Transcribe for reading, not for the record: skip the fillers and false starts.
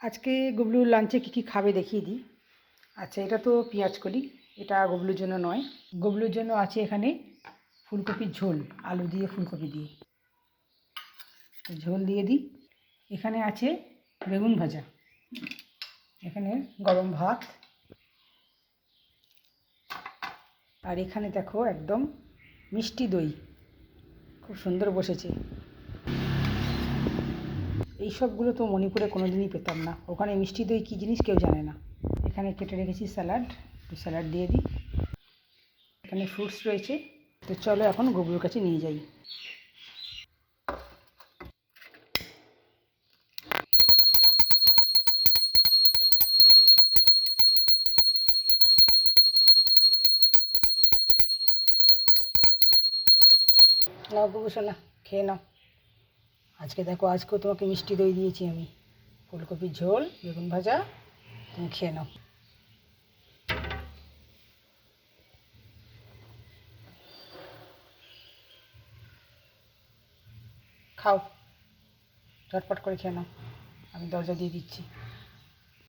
আজকে গুবলুর লাঞ্চে কী খাবে দেখিয়ে দিই। আচ্ছা, এটা তো পেঁয়াজ কলি, এটা গুবলুর জন্য নয়। গুবলুর জন্য আছে এখানে ফুলকপির ঝোল, আলু দিয়ে ফুলকপি দিয়ে ঝোল দিয়ে দিই। এখানে আছে বেগুন ভাজা, এখানে গরম ভাত, আর এখানে দেখো একদম মিষ্টি দই, খুব সুন্দর বসেছে। এই সবগুলো তো মণিপুরে কোনো দিনই পেতাম না, ওখানে মিষ্টি দই কী জিনিস কেউ জানে না। এখানে কেটে রেখেছি স্যালাড, একটু স্যালাড দিয়ে দিই। এখানে ফ্রুটস রয়েছে, তো চলো এখন গুবলুর কাছে নিয়ে যাই। নাও গুবু সোনা, খেয়ে নাও। আজকে দেখো, আজকেও তোমাকে মিষ্টি দই দিয়েছি আমি, ফুলকপির ঝোল, বেগুন ভাজা, তুমি খেয়ে নাও। খাও, ঝটপট করে খেয়ে নাও, আমি দরজা দিয়ে দিচ্ছি।